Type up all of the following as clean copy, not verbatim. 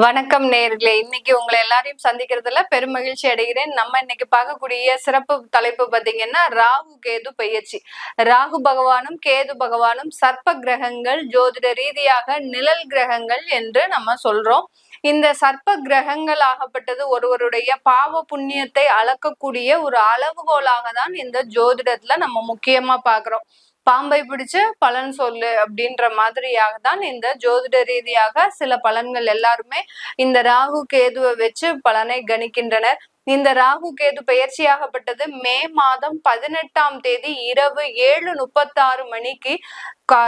வணக்கம் நேயர்களே, இன்னைக்கு உங்களை எல்லாரையும் சந்திக்கிறதுல பெரும் மகிழ்ச்சி அடைகிறேன். நம்ம இன்னைக்கு பார்க்கக்கூடிய சிறப்பு தலைப்பு பாத்தீங்கன்னா ராகு கேது பெயர்ச்சி. ராகு பகவானும் கேது பகவானும் சர்ப்ப கிரகங்கள், ஜோதிட ரீதியாக நிழல் கிரகங்கள் என்று நம்ம சொல்றோம். இந்த சர்ப்ப கிரகங்கள் ஆகப்பட்டது ஒருவருடைய பாவ புண்ணியத்தை அளக்கக்கூடிய ஒரு அளவுகோலாக தான் இந்த ஜோதிடத்துல நம்ம முக்கியமா பாக்குறோம். பாம்பை பிடிச்சு பலன் சொல்லு அப்படின்ற மாதிரியாக தான் இந்த ஜோதிட ரீதியாக சில பலன்கள் எல்லாருமே இந்த ராகு கேதுவை வச்சு பலனை கணிக்கின்றனர். இந்த ராகு கேது பெயர்ச்சியாகப்பட்டது மே மாதம் 18ஆம் தேதி இரவு 7:36 மணிக்கு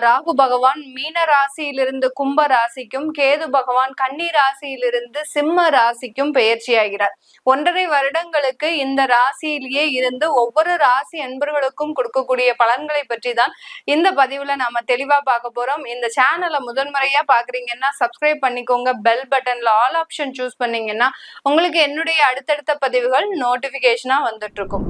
ராகு பகவான் மீன ராசியிலிருந்து கும்ப ராசிக்கும், கேது பகவான் கன்னி ராசியிலிருந்து சிம்ம ராசிக்கும் பெயர்ச்சியாகிறார். 1.5 வருடங்களுக்கு இந்த ராசியிலேயே இருந்து ஒவ்வொரு ராசி அன்பர்களுக்கும் கொடுக்கக்கூடிய பலன்களை பற்றி தான் இந்த பதிவுல நாம தெளிவா பார்க்க போறோம். இந்த சேனலை முதன்முறையா பாக்குறீங்கன்னா சப்ஸ்கிரைப் பண்ணிக்கோங்க. பெல் பட்டன்ல ஆல் ஆப்ஷன் சூஸ் பண்ணீங்கன்னா உங்களுக்கு என்னுடைய அடுத்தடுத்த பதிவுகள் நோட்டிபிகேஷனா வந்துட்டு இருக்கும்.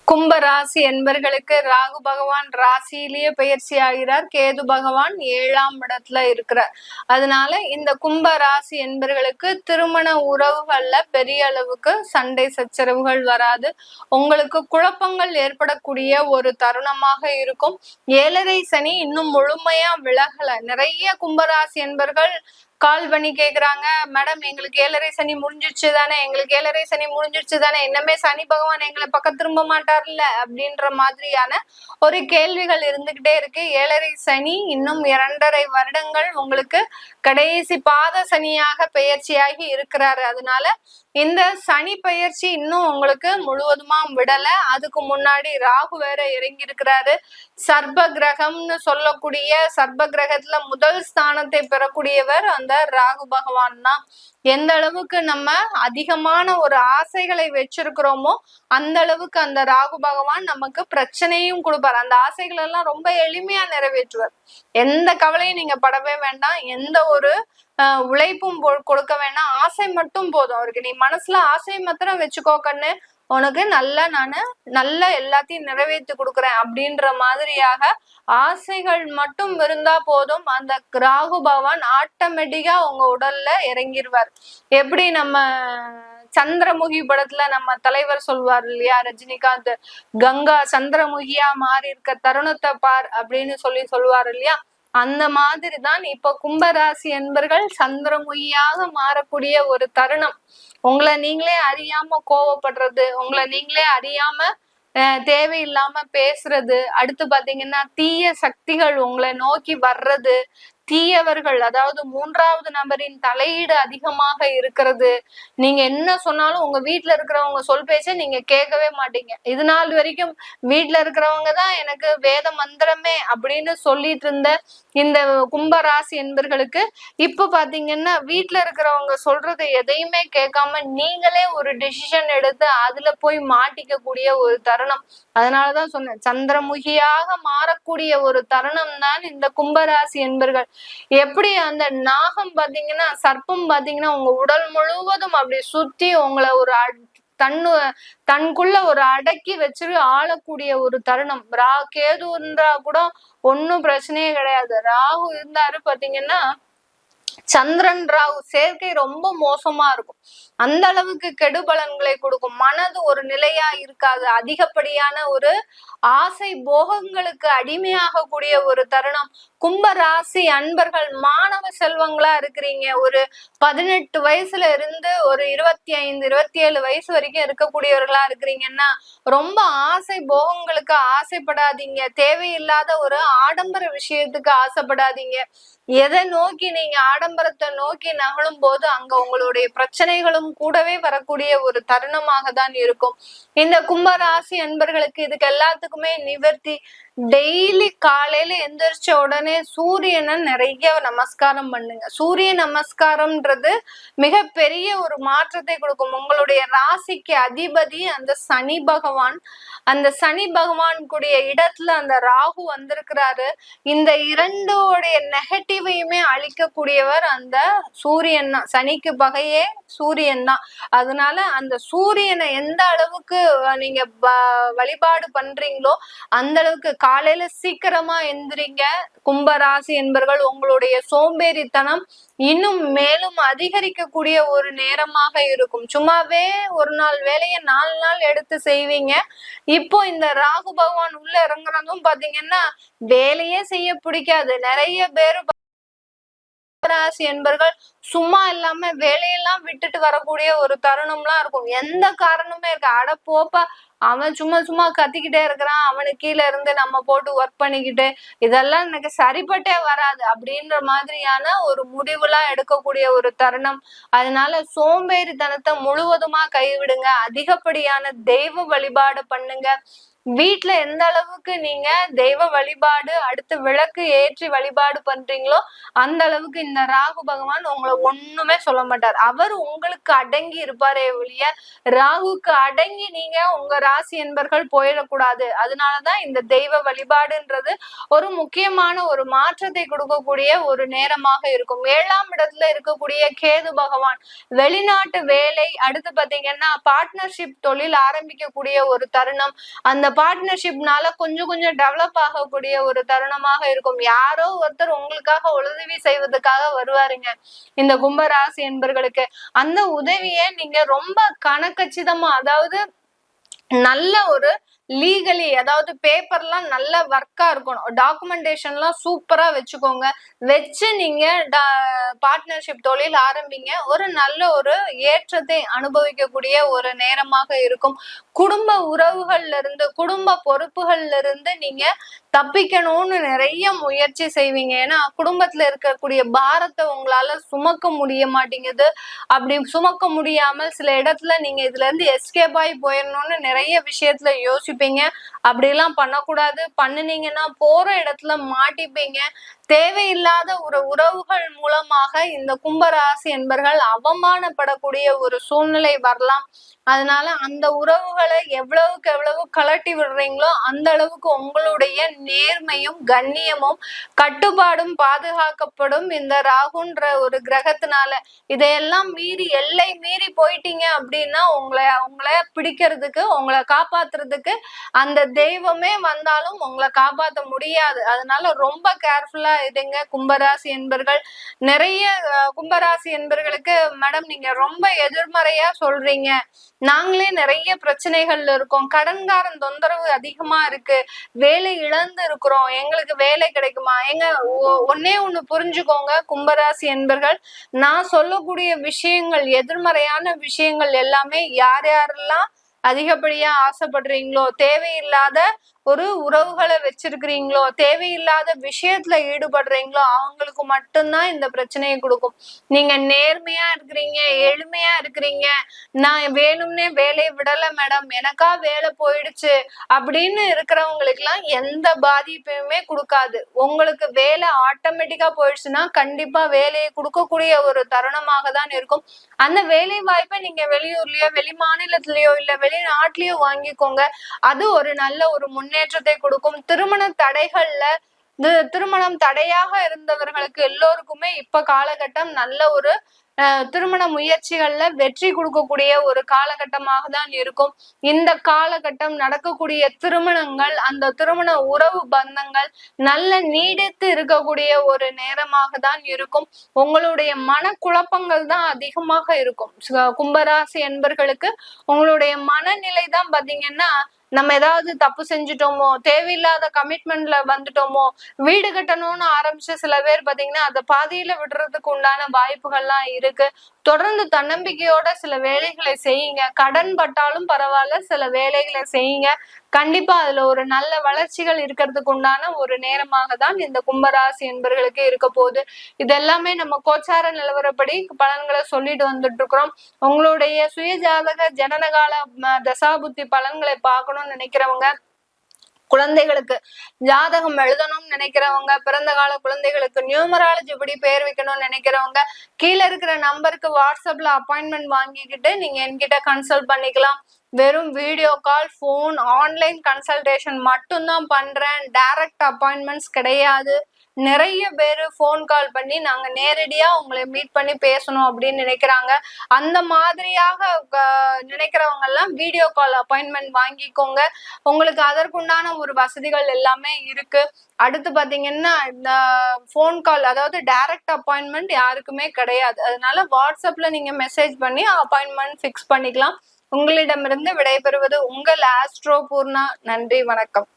கும்ப ராசி என்பர்களுக்கு ராகு பகவான் ராசியிலேயே பயிற்சி ஆகிறார். கேது பகவான் 7ஆம் இடத்துல இருக்கிறார். அதனால இந்த கும்ப ராசி என்பர்களுக்கு திருமண உறவுகள்ல பெரிய அளவுக்கு சண்டை சச்சரவுகள் வராது. உங்களுக்கு குழப்பங்கள் ஏற்படக்கூடிய ஒரு தருணமாக இருக்கும். 7.5 சனி இன்னும் முழுமையா விலகல. நிறைய கும்பராசி என்பர்கள் கால் பண்ணி கேக்குறாங்க, மேடம் எங்களுக்கு 7.5 சனி முடிஞ்சிருச்சு தானே, எங்களுக்கு 7.5 சனி முடிஞ்சிருச்சு தானே, இன்னமே சனி பகவான் எங்களை பக்கம் திரும்ப மாட்டார்ல அப்படின்ற மாதிரியான ஒரு கேள்விகள் இருந்துகிட்டே இருக்கு. 7.5 சனி இன்னும் 2.5 வருடங்கள் உங்களுக்கு கடைசி பாத சனியாக பெயர்ச்சியாகி இருக்கிறாரு. அதனால இந்த சனி பெயர்ச்சி இன்னும் உங்களுக்கு முழுவதுமா விடல. அதுக்கு முன்னாடி ராகு வேற இறங்கி இருக்கிறாரு. சர்ப்ப கிரகம்னு சொல்லக்கூடிய சர்ப்ப கிரகத்துல முதல் ஸ்தானத்தை பெறக்கூடியவர் அந்த ராகு பகவான் தான். எந்த அளவுக்கு நம்ம அதிகமான ஒரு ஆசைகளை வச்சிருக்கிறோமோ அந்த அளவுக்கு அந்த ராகு பகவான் நமக்கு பிரச்சனையும் கொடுப்பார். அந்த ஆசைகள் எல்லாம் ரொம்ப எளிமையா நிறைவேற்றுவார். எந்த கவலையும் நீங்க படவே வேண்டாம், எந்த ஒரு உழைப்பும் கொடுக்க வேண்டாம், ஆசை மட்டும் போதும் அவருக்கு. நீ மனசுல ஆசை மாத்திரம் வச்சுக்கோ கண்ணு, உனக்கு நல்ல எல்லாத்தையும் நிறைவேற்றி கொடுக்குறேன் அப்படின்ற மாதிரியாக ஆசைகள் மட்டும் இருந்தா போதும். அந்த ராகு பகவான் ஆட்டோமேட்டிக்கா உங்க உடல்ல இறங்கிடுவார். எப்படி நம்ம சந்திரமுகி படத்துல நம்ம தலைவர் சொல்வார் இல்லையா, ரஜினிகாந்த், கங்கா சந்திரமுகியா மாறி இருக்க தருணத்தை பார் அப்படின்னு சொல்லுவார் இல்லையா, அந்த மாதிரி தான் இப்ப கும்பராசி என்பர்கள் சந்திரமுகியாக மாறக்கூடிய ஒரு தருணம். உங்களை நீங்களே அறியாம கோவப்படுறது, உங்களை நீங்களே அறியாம தேவையில்லாம பேசுறது, அடுத்து பாத்தீங்கன்னா தீய சக்திகள் உங்களை நோக்கி வர்றது, தீயவர்கள் அதாவது 3வது நபரின் தலையீடு அதிகமாக இருக்கிறது. நீங்க என்ன சொன்னாலும் உங்க வீட்டுல இருக்கிறவங்க சொல் பேச்ச நீங்க கேட்கவே மாட்டீங்க. இது நாள் வரைக்கும் வீட்டுல இருக்கிறவங்க தான் எனக்கு வேத மந்திரமே அப்படின்னு சொல்லிட்டு இருந்த இந்த கும்பராசி என்பர்களுக்கு இப்ப பாத்தீங்கன்னா வீட்டுல இருக்கிறவங்க சொல்றது எதையுமே கேட்காம நீங்களே ஒரு டிசிஷன் எடுத்து அதுல போய் மாட்டிக்க கூடிய ஒரு தருணம். அதனாலதான் சொன்னேன், சந்திரமுகியாக மாறக்கூடிய ஒரு தருணம் தான் இந்த கும்பராசி என்பர்கள். எப்படி அந்த நாகம் பாத்தீங்கன்னா, சர்ப்பம் பாத்தீங்கன்னா உங்க உடல் முழுவதும் அப்படி சுத்தி உங்களை ஒரு தன்குள்ள ஒரு அடக்கி வச்சுட்டு ஆளக்கூடிய ஒரு தருணம். கேது இருந்தா கூட ஒன்னும் பிரச்சனையே கிடையாது. ராகு இருந்தாரு பாத்தீங்கன்னா, சந்திரன் ராகு சேர்க்கை ரொம்ப மோசமா இருக்கும். அந்த அளவுக்கு கெடுபலன்களை கொடுக்கும். மனது ஒரு நிலையா இருக்காது. அதிகப்படியான ஒரு ஆசை போகங்களுக்கு அடிமையாக கூடிய ஒரு தருணம். கும்ப ராசி அன்பர்கள் மாணவ செல்வங்களா இருக்கிறீங்க. ஒரு 18 வயசுல இருந்து ஒரு 25, 27 வயசு வரைக்கும் இருக்கக்கூடியவர்களா இருக்கிறீங்கன்னா ரொம்ப ஆசை போகங்களுக்கு ஆசைப்படாதீங்க. தேவையில்லாத ஒரு ஆடம்பர விஷயத்துக்கு ஆசைப்படாதீங்க. எதை நோக்கி நீங்க ஆடம்பரத்தை நோக்கி நகழும் போது அங்க உங்களுடைய பிரச்சனைகளும் கூடவே வரக்கூடிய ஒரு தருணமாக தான் இருக்கும். இந்த கும்பராசி அன்பர்களுக்கு இதுக்கு எல்லாத்துக்குமே நிவர்த்தி, டெய்லி காலையில எந்திரிச்ச உடனே சூரியனை நிறைய நமஸ்காரம் பண்ணுங்க. சூரிய நமஸ்காரம்ன்றது மிகப்பெரிய ஒரு மாற்றத்தை கொடுக்கும். உங்களுடைய ராசிக்கு அதிபதி அந்த சனி பகவான். அந்த சனி பகவான் கூடிய இடத்துல அந்த ராகு வந்திருக்கிறாரு. இந்த இரண்டோடைய நெகட்டிவையுமே அழிக்கக்கூடியவர் அந்த சூரியன் தான். சனிக்கு பகையே சூரியன் தான். அதனால அந்த சூரியனை எந்த அளவுக்கு நீங்க வழிபாடு பண்றீங்களோ அந்த அளவுக்கு காலையில சீக்கிரமா எந்திரிங்க. கும்பராசி என்பர்கள் உங்களுடைய சோம்பேறித்தனம் இன்னும் மேலும் அதிகரிக்கக்கூடிய ஒரு நேரமாக இருக்கும். சும்மாவே ஒரு நாள் வேலையை 4 நாள் எடுத்து செய்வீங்க. இப்போ இந்த ராகு பகவான் உள்ள இறங்குறதும் பாத்தீங்கன்னா வேலையே செய்ய பிடிக்காது. நிறைய பேரு ராசி என்பர்கள் சும்மா இல்லாம வேலையெல்லாம் விட்டுட்டு வரக்கூடிய ஒரு தருணம்லாம் இருக்கும். எந்த காரணமே இருக்கு, அட போப்பா அவன் சும்மா சும்மா கத்திக்கிட்டே இருக்கிறான், அவனுக்கு கீழே இருந்து நம்ம போட்டு ஒர்க் பண்ணிக்கிட்டு இதெல்லாம் எனக்கு சரிப்பட்டே வராது அப்படின்ற மாதிரியான ஒரு முடிவுலாம் எடுக்கக்கூடிய ஒரு தருணம். அதனால சோம்பேறித்தனத்தை முழுவதுமா கைவிடுங்க. அதிகப்படியான தெய்வ வழிபாடு பண்ணுங்க. வீட்டுல எந்த அளவுக்கு நீங்க தெய்வ வழிபாடு அடுத்து விளக்கு ஏற்றி வழிபாடு பண்றீங்களோ அந்த அளவுக்கு இந்த ராகு பகவான் உங்களை ஒண்ணுமே சொல்ல மாட்டார். அவர் உங்களுக்கு அடங்கி இருப்பாரே ஒழிய ராகுக்கு அடங்கி நீங்க உங்க ராசி என்பர்கள் போயிடக்கூடாது. அதனாலதான் இந்த தெய்வ வழிபாடுன்றது ஒரு முக்கியமான ஒரு மாற்றத்தை கொடுக்கக்கூடிய ஒரு நேரமாக இருக்கும். 7ஆம் இடத்துல இருக்கக்கூடிய கேது பகவான் வெளிநாட்டு வேலை, அடுத்து பாத்தீங்கன்னா பார்ட்னர்ஷிப் தொழில் ஆரம்பிக்கக்கூடிய ஒரு தருணம். அந்த பார்ட்னர்ஷிப்னால கொஞ்சம் கொஞ்சம் டெவலப் ஆகக்கூடிய ஒரு தருணமாக இருக்கும். யாரோ ஒருத்தர் உங்களுக்காக உதவி செய்வதற்காக வருவாருங்க இந்த கும்பராசி என்பர்களுக்கு. அந்த உதவியை நீங்க ரொம்ப கணக்கச்சிதமா, அதாவது நல்ல ஒரு லீகலி, அதாவது பேப்பர்லாம் நல்ல ஒர்க்கா இருக்கணும், டாக்குமெண்டேஷன்லாம் சூப்பரா வச்சுக்கோங்க. வச்சு நீங்க பார்ட்னர்ஷிப் தொழில் ஆரம்பிங்க. ஒரு நல்ல ஒரு ஏற்றத்தை அனுபவிக்கக்கூடிய ஒரு நேரமாக இருக்கும். குடும்ப உறவுகள்ல இருந்து, குடும்ப பொறுப்புகள்ல இருந்து நீங்க தப்பிக்கணும்னு நிறைய முயற்சி செய்வீங்க. ஏன்னா குடும்பத்துல இருக்கக்கூடிய பாரத்தை உங்களால சுமக்க முடிய மாட்டேங்குது. அப்படி சுமக்க முடியாமல் சில இடத்துல நீங்க இதுல இருந்து எஸ்கேப் ஆகி போயிடணும்னு நிறைய விஷயத்துல யோசிப்பீங்க. அப்படிலாம் பண்ணக்கூடாது. பண்ணுனீங்கன்னா போற இடத்துல மாட்டிப்பீங்க. தேவையில்லாத ஒரு உறவுகள் மூலமாக இந்த கும்பராசி என்பர்கள் அவமானப்படக்கூடிய ஒரு சூழ்நிலை வரலாம். அதனால அந்த உறவுகளை எவ்வளவுக்கு எவ்வளவு கலட்டி விடுறீங்களோ அந்த அளவுக்கு உங்களுடைய நேர்மையும் கண்ணியமும் கட்டுப்பாடும் பாதுகாக்கப்படும் இந்த ராகுன்ற ஒரு கிரகத்தினால. இதையெல்லாம் மீறி எல்லை மீறி போயிட்டீங்க அப்படின்னா உங்களை பிடிக்கிறதுக்கு, உங்களை காப்பாத்துறதுக்கு அந்த தெய்வமே வந்தாலும் உங்களை காப்பாற்ற முடியாது. அதனால ரொம்ப கேர்ஃபுல்லா இதுங்க கும்பராசி என்பர்கள். நிறைய கும்பராசி என்பர்களுக்கு மேடம் நீங்க ரொம்ப எதிர்மறையா சொல்றீங்க, நாங்களே நிறைய பிரச்சனைகள்ல இருக்கோம், கடன்காரன் தொந்தரவு அதிகமா இருக்கு, வேலை இழந்து இருக்கிறோம், எங்களுக்கு வேலை கிடைக்குமா? ஒன்னே ஒண்ணு புரிஞ்சுக்கோங்க கும்பராசி என்பர்கள், நான் சொல்லக்கூடிய விஷயங்கள் எதிர்மறையான விஷயங்கள் எல்லாமே யார் யாரெல்லாம் அதிகப்படியா ஆசைப்படுறீங்களோ, தேவையில்லாத ஒரு உறவுகளை வச்சிருக்கிறீங்களோ, தேவையில்லாத விஷயத்துல ஈடுபடுறீங்களோ அவங்களுக்கு மட்டும்தான் இந்த பிரச்சனையை கொடுக்கும். நீங்க நேர்மையா இருக்கிறீங்க, எளிமையா இருக்கிறீங்க, நான் வேணும்னே வேலையை விடல மேடம், எனக்கா வேலை போயிடுச்சு அப்படின்னு இருக்கிறவங்களுக்கு எல்லாம் எந்த பாதிப்புமே கொடுக்காது. உங்களுக்கு வேலை ஆட்டோமேட்டிக்கா போயிடுச்சுன்னா கண்டிப்பா வேலையை கொடுக்கக்கூடிய ஒரு தருணமாக தான் இருக்கும். அந்த வேலை வாய்ப்பை நீங்க வெளியூர்லயோ வெளி மாநிலத்திலயோ இல்ல வெளிநாட்டிலயோ வாங்கிக்கோங்க. அது ஒரு நல்ல ஒரு முன்னேற்றத்தை கொடுக்கும். திருமணம் தடையாக இருந்தவர்களுக்கு எல்லோருக்குமே இப்ப காலகட்டம் நல்ல ஒரு திருமண முயற்சிகள்ல வெற்றி கொடுக்கக்கூடிய ஒரு காலகட்டமாக தான் இருக்கும். இந்த காலகட்டம் நடக்கக்கூடிய திருமணங்கள், அந்த திருமண உறவு பந்தங்கள் நல்ல நீடித்து இருக்கக்கூடிய ஒரு நேரமாக தான் இருக்கும். உங்களுடைய மனக்குழப்பங்கள் தான் அதிகமாக இருக்கும். கும்பராசி என்பர்களுக்கு உங்களுடைய மனநிலை தான் பாத்தீங்கன்னா, நம்ம ஏதாவது தப்பு செஞ்சுட்டோமோ, தேவையில்லாத கமிட்மெண்ட்ல வந்துட்டோமோ, வீடு கட்டணும்னு ஆரம்பிச்சு சில பேர் பாத்தீங்கன்னா அதை பாதியில விடுறதுக்கு உண்டான வாய்ப்புகள்லாம் இருக்கு. தொடர்ந்து தன்னம்பிக்கையோட சில வேலைகளை செய்யுங்க. கடன் பட்டாலும் பரவாயில்ல, சில வேலைகளை செய்யுங்க. கண்டிப்பா அதுல ஒரு நல்ல வளர்ச்சிகள் இருக்கிறதுக்கு உண்டான ஒரு நேரமாக தான் இந்த கும்பராசி என்பர்களுக்கு இருக்க போகுது. இதெல்லாமே நம்ம கோச்சார நிலவரப்படி பலன்களை சொல்லிட்டு வந்துட்டு இருக்கிறோம். உங்களுடைய சுய ஜாதக ஜனனகால தசாபுத்தி பலன்களை பார்க்கணும்னு நினைக்கிறவங்க, குழந்தைகளுக்கு ஜாதகம் எழுதணும்னு நினைக்கிறவங்க, பிறந்த கால குழந்தைகளுக்கு நியூமராலஜி படி பேர் வைக்கணும்னு நினைக்கிறவங்க, கீழே இருக்கிற நம்பருக்கு வாட்ஸ்அப்ல அப்பாயின்மெண்ட் வாங்கிக்கிட்டு நீங்க என்கிட்ட கன்சல்ட் பண்ணிக்கலாம். வெறும் video call, phone, online consultation மட்டும்தான் பண்றேன், டைரக்ட் அப்பாயின்மெண்ட்ஸ் கிடையாது. நிறைய பேர் ஃபோன் கால் பண்ணி நாங்க நேரடியா உங்களை மீட் பண்ணி பேசணும் அப்படின்னு நினைக்கிறாங்க. அந்த மாதிரியாக நினைக்கிறவங்க எல்லாம் வீடியோ கால் அப்பாயின்மெண்ட் வாங்கிக்கோங்க. உங்களுக்கு அதற்குண்டான ஒரு வசதிகள் எல்லாமே இருக்கு. அடுத்து பாத்தீங்கன்னா இந்த ஃபோன் கால், அதாவது டைரக்ட் அப்பாயின்மெண்ட் யாருக்குமே கிடையாது. அதனால வாட்ஸ்அப்ல நீங்க மெசேஜ் பண்ணி அப்பாயின்மெண்ட் ஃபிக்ஸ் பண்ணிக்கலாம். உங்களிடமிருந்து விடைபெறுவது உங்கள் ஆஸ்ட்ரோ பூர்ணா. நன்றி, வணக்கம்.